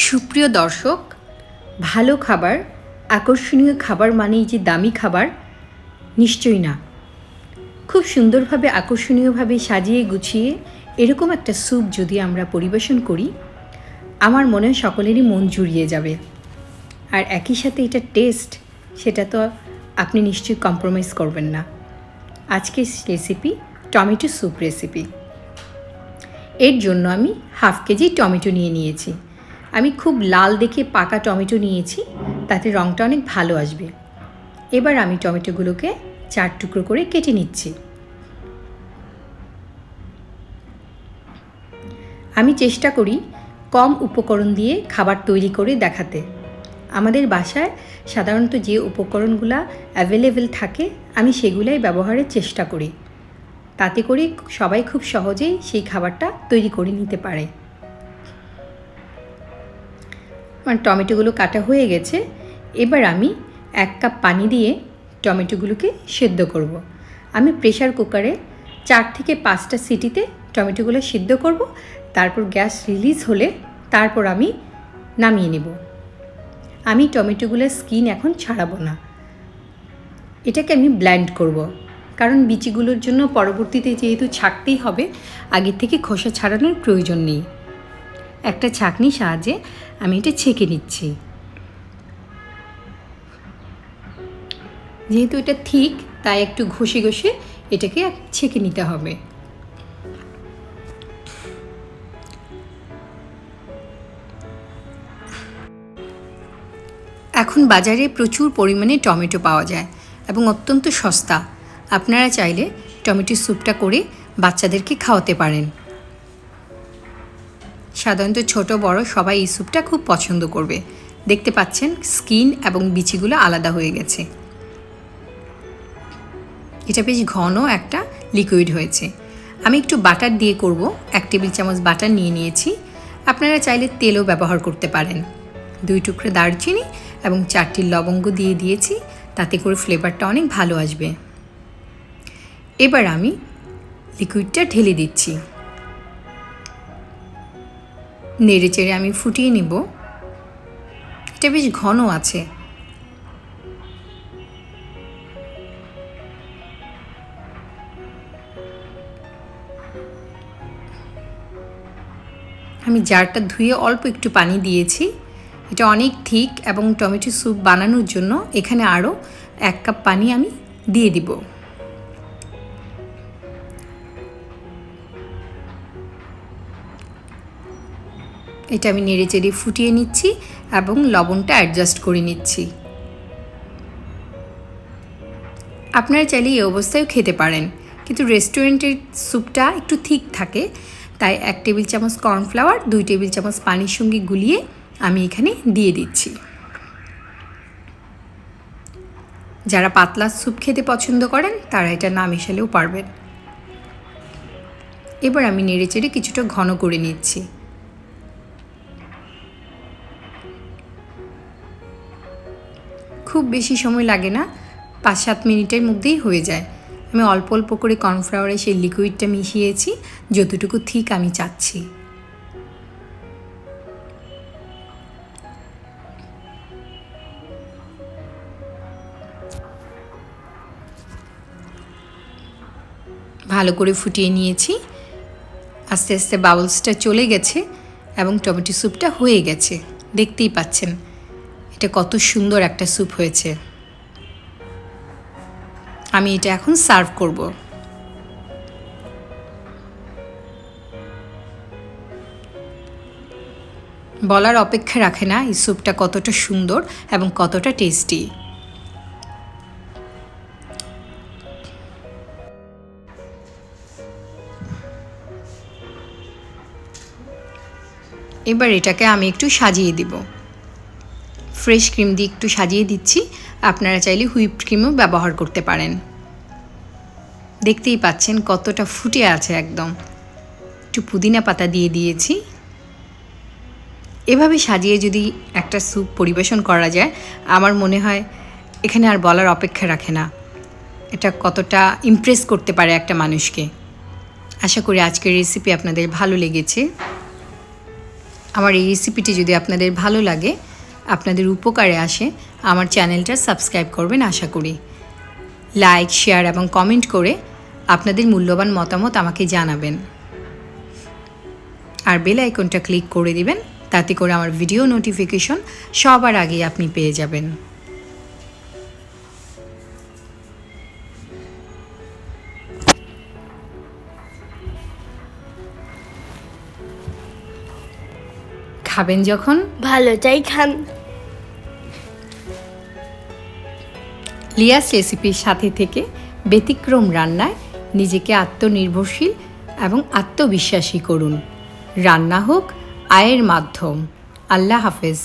সুপ্রিয় দর্শক, ভালো খাবার, আকর্ষণীয় খাবার মানেই যে দামি খাবার, নিশ্চয়ই না। খুব সুন্দরভাবে আকর্ষণীয়ভাবে সাজিয়ে গুছিয়ে এরকম একটা স্যুপ যদি আমরা পরিবেশন করি, আমার মনে হয় সকলেরই মন জুড়িয়ে যাবে। আর একই সাথে এটা টেস্ট, সেটা তো আপনি নিশ্চয়ই কম্প্রোমাইজ করবেন না। আজকের রেসিপি টমেটো স্যুপ রেসিপি। এর জন্য আমি 1/2 কেজি টমেটো নিয়েছি। আমি খুব লাল দেখে পাকা টমেটো নিয়েছি, তাতে রঙটা অনেক ভালো আসবে। এবার আমি টমেটোগুলোকে 4 টুকরো করে কেটে নিচ্ছি। আমি চেষ্টা করি কম উপকরণ দিয়ে খাবার তৈরি করে দেখাতে। আমাদের বাসায় সাধারণত যে উপকরণগুলো অ্যাভেলেবেল থাকে আমি সেগুলাই ব্যবহারের চেষ্টা করি, তাতে করে সবাই খুব সহজেই সেই খাবারটা তৈরি করে নিতে পারে। আমার টমেটোগুলো কাটা হয়ে গেছে। এবার আমি 1 কাপ পানি দিয়ে টমেটোগুলোকে সেদ্ধ করব। আমি প্রেসার কুকারে 4 থেকে 5টা সিটিতে টমেটোগুলো সিদ্ধ করব। তারপর গ্যাস রিলিজ হলে তারপর আমি নামিয়ে নেব। আমি টমেটোগুলোর স্কিন এখন ছাড়াবো না, এটাকে আমি ব্লেন্ড করব, কারণ বিচিগুলোর জন্য পরবর্তীতে যেহেতু ছাঁকতেই হবে, আগে থেকে খোসা ছাড়ানোর প্রয়োজন নেই। একটা ছাঁকনির সাহায্যে আমি এটা ছেঁকে নিচ্ছি। যেহেতু এটা ঠিক, তাই একটু ঘষে ঘষে এটাকে ছেঁকে নিতে হবে। এখন বাজারে প্রচুর পরিমাণে টমেটো পাওয়া যায় এবং অত্যন্ত সস্তা। আপনারা চাইলে টমেটো স্যুপটা করে বাচ্চাদেরকে খাওয়াতে পারেন। সাধারণত ছোট বড় সবাই এই স্যুপটা খুব পছন্দ করবে। দেখতে পাচ্ছেন স্কিন এবং বিচিগুলো আলাদা হয়ে গেছে। এটা বেশ ঘন একটা লিকুইড হয়েছে। আমি একটু বাটার দিয়ে করব। 1 টেবিল চামচ বাটার নিয়েছি। আপনারা চাইলে তেলও ব্যবহার করতে পারেন। 2 টুকরো দারচিনি এবং 4টি লবঙ্গ দিয়ে দিয়েছি, তাতে করে ফ্লেভারটা অনেক ভালো আসবে। এবার আমি লিকুইডটা ঢেলে দিচ্ছি। নেড়ে চেড়ে আমি ফুটিয়ে নেব। এটা বেশ ঘন আছে। আমি জারটা ধুয়ে অল্প একটু পানি দিয়েছি। এটা অনেক ঠিক এবং টমেটো স্যুপ বানানোর জন্য এখানে আরও 1 কাপ পানি আমি দিয়ে দিব। এটা আমি নেড়ে চেড়ে ফুটিয়ে নিচ্ছি এবং লবণটা অ্যাডজাস্ট করে নিচ্ছি। আপনারা চাইলে এই অবস্থায়ও খেতে পারেন, কিন্তু রেস্টুরেন্টের স্যুপটা একটু ঠিক থাকে, তাই 1 টেবিল চামচ কর্নফ্লাওয়ার 2 টেবিল চামচ পানির সঙ্গে গুলিয়ে আমি এখানে দিয়ে দিচ্ছি। যারা পাতলা স্যুপ খেতে পছন্দ করেন তারা এটা না মেশালেও পারবেন। এবার আমি নেড়ে চেড়ে কিছুটা ঘন করে নিচ্ছি। খুব বেশি সময় লাগে না, 5-7 মিনিটের মধ্যেই হয়ে যায়। আমি অল্প অল্প করে কর্নফ্লাওয়ারে সেই লিকুইডটা মিশিয়েছি যতটুকু ঠিক আমি চাচ্ছি। ভালো করে ফুটিয়ে নিয়েছি। আস্তে আস্তে বাবলসটা চলে গেছে এবং টমেটো স্যুপটা হয়ে গেছে। দেখতেই পাচ্ছেন এটা কত সুন্দর একটা স্যুপ হয়েছে। আমি এটা এখন সার্ভ করব। বলার অপেক্ষা রাখে না এই স্যুপটা কতটা সুন্দর এবং কতটা টেস্টি। এবার এটাকে আমি একটু সাজিয়ে দিব। ফ্রেশ ক্রিম দিয়ে একটু সাজিয়ে দিচ্ছি। আপনারা চাইলে হুইপড ক্রিমও ব্যবহার করতে পারেন। দেখতেই পাচ্ছেন কতটা ফুটে আছে একদম। একটু পুদিনা পাতা দিয়ে দিয়েছি। এভাবে সাজিয়ে যদি একটা স্যুপ পরিবেশন করা যায়, আমার মনে হয় এখানে আর বলার অপেক্ষা রাখে না এটা কতটা ইমপ্রেস করতে পারে একটা মানুষকে। আশা করি আজকের রেসিপি আপনাদের ভালো লেগেছে। আমার এই রেসিপিটি যদি আপনাদের ভালো লাগে, আপনাদের উপকারে আসে, আমার চ্যানেলটা সাবস্ক্রাইব করবেন আশা করি। লাইক, শেয়ার এবং কমেন্ট করে আপনাদের মূল্যবান মতামত আমাকে জানাবেন। আর বেল আইকনটা ক্লিক করে দিবেন, তাতে করে আমার ভিডিও নোটিফিকেশন সবার আগে আপনি পেয়ে যাবেন। খাবেন যখন ভালোটাই খান। লিয়াস রেসিপির সাথে থেকে ব্যতিক্রম রান্নায় নিজেকে আত্মনির্ভরশীল এবং আত্মবিশ্বাসী করুন। রান্না হোক আয়ের মাধ্যম। আল্লাহ হাফেজ।